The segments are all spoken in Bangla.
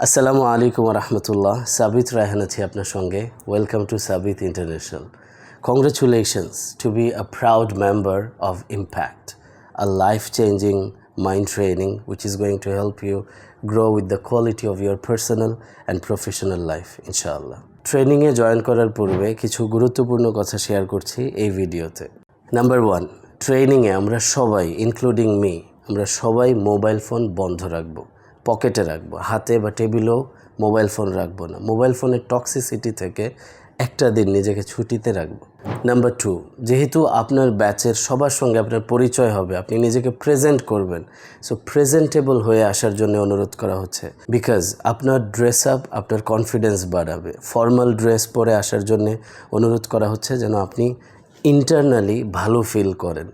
আসসালামু আলাইকুম রহমতুল্লাহ। সাবিত রায়হান আছি আপনার সঙ্গে। Welcome to Sabit international. Congratulations to be a proud member of Impact, a life-changing mind training which is going to help you grow with the quality of your personal and professional life, inshallah. ট্রেনিংয়ে জয়েন করার পূর্বে কিছু গুরুত্বপূর্ণ কথা শেয়ার করছি এই ভিডিওতে। নাম্বার 1, ট্রেনিংয়ে আমরা সবাই ইনক্লুডিং মি আমরা সবাই মোবাইল ফোন বন্ধ রাখবো, পকেটে রাখবো, হাতে বা টেবিলেও মোবাইল ফোন রাখবো না। মোবাইল ফোনের টক্সিসিটি থেকে একটা দিন নিজেকে ছুটিতে রাখবো। নাম্বার 2, যেহেতু আপনার ব্যাচের সবার সঙ্গে আপনার পরিচয় হবে, আপনি নিজেকে প্রেজেন্ট করবেন, সো প্রেজেন্টেবল হয়ে আসার জন্য অনুরোধ করা হচ্ছে। বিকজ আপনার ড্রেস আপ আপনার কনফিডেন্স বাড়াবে। ফর্মাল ড্রেস পরে আসার জন্য অনুরোধ করা হচ্ছে যেন আপনি ইন্টারনালি ভালো ফিল করেন।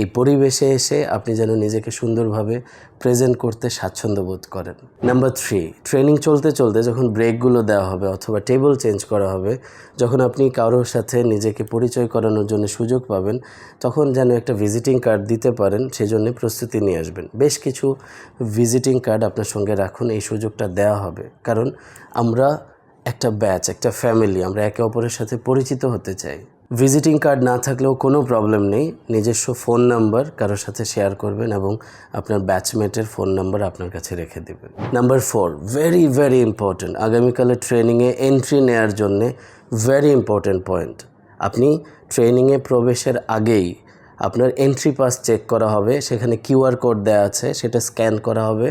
এই পরিবেশে এসে আপনি যেন নিজেকে সুন্দরভাবে প্রেজেন্ট করতে স্বাচ্ছন্দ্য বোধ করেন। নাম্বার 3, ট্রেনিং চলতে চলতে যখন ব্রেকগুলো দেওয়া হবে অথবা টেবিল চেঞ্জ করা হবে, যখন আপনি কারোর সাথে নিজেকে পরিচয় করানোর জন্য সুযোগ পাবেন, তখন যেন একটা ভিজিটিং কার্ড দিতে পারেন, সেজন্য প্রস্তুতি নিয়ে আসবেন। বেশ কিছু ভিজিটিং কার্ড আপনার সঙ্গে রাখুন, এই সুযোগটা দেওয়া হবে। কারণ আমরা একটা ব্যাচ, একটা ফ্যামিলি, আমরা একে অপরের সাথে পরিচিত হতে চাই। ভিজিটিং কার্ড না থাকলেও কোনো প্রবলেম নেই, নিজস্ব ফোন নাম্বার কারোর সাথে শেয়ার করবেন এবং আপনার ব্যাচমেটের ফোন নাম্বার আপনার কাছে রেখে দেবেন। নাম্বার 4, ভেরি ইম্পর্ট্যান্ট, আগামীকালের ট্রেনিংয়ে এন্ট্রি নেওয়ার জন্যে ভেরি ইম্পর্ট্যান্ট পয়েন্ট। আপনি ট্রেনিংয়ে প্রবেশের আগেই আপনার এন্ট্রি পাস চেক করা হবে, সেখানে কিউআর কোড দেওয়া আছে, সেটা স্ক্যান করা হবে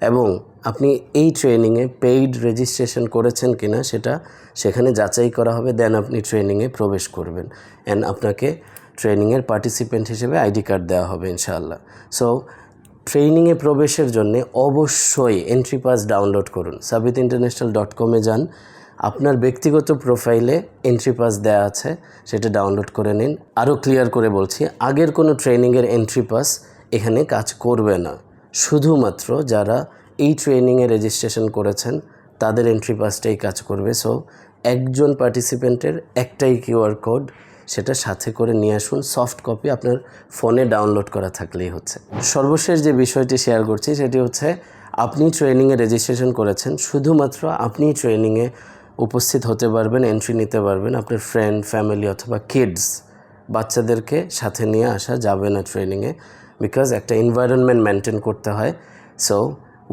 এবং আপনি এই ট্রেনিংয়ে পেইড রেজিস্ট্রেশন করেছেন কিনা সেটা সেখানে যাচাই করা হবে। দেন আপনি ট্রেনিংয়ে প্রবেশ করবেন অ্যান্ড আপনাকে ট্রেনিংয়ের পার্টিসিপেন্ট হিসেবে আইডি কার্ড দেওয়া হবে ইনশাআল্লাহ। সো ট্রেনিংয়ে প্রবেশের জন্য অবশ্যই এন্ট্রি পাস ডাউনলোড করুন। sabitinternational.com-এ যান, আপনার ব্যক্তিগত প্রোফাইলে এন্ট্রি পাস দেওয়া আছে, সেটা ডাউনলোড করে নিন। আরও ক্লিয়ার করে বলছি, আগের কোনো ট্রেনিংয়ের এন্ট্রি পাস এখানে কাজ করবে না। শুধুমাত্র যারা এই ট্রেনিংয়ে রেজিস্ট্রেশন করেছেন তাদের এন্ট্রি পাসটাই কাজ করবে। সো একজন পার্টিসিপেন্টের একটাই কিউআর কোড, সেটা সাথে করে নিয়ে আসুন। সফট কপি আপনার ফোনে ডাউনলোড করা থাকলেই হচ্ছে। সর্বশেষ যে বিষয়টি শেয়ার করছি সেটি হচ্ছে, আপনি ট্রেনিংয়ে রেজিস্ট্রেশন করেছেন, শুধুমাত্র আপনি ট্রেনিংয়ে উপস্থিত হতে পারবেন, এন্ট্রি নিতে পারবেন। আপনার ফ্রেন্ড, ফ্যামিলি অথবা কিডস, বাচ্চাদেরকে সাথে নিয়ে আসা যাবে না ট্রেনিংয়ে, বিকজ একটা এনভায়রনমেন্ট মেনটেন করতে হয়। So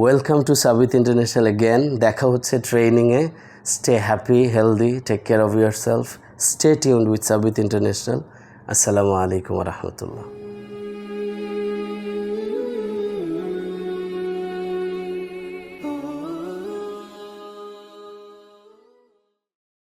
welcome to Sabit international again. দেখা হচ্ছে ট্রেনিংয়ে। Stay happy, healthy, take care of yourself, stay tuned with Sabit international. আসসালামু আলাইকুম রহমতুল্লাহ।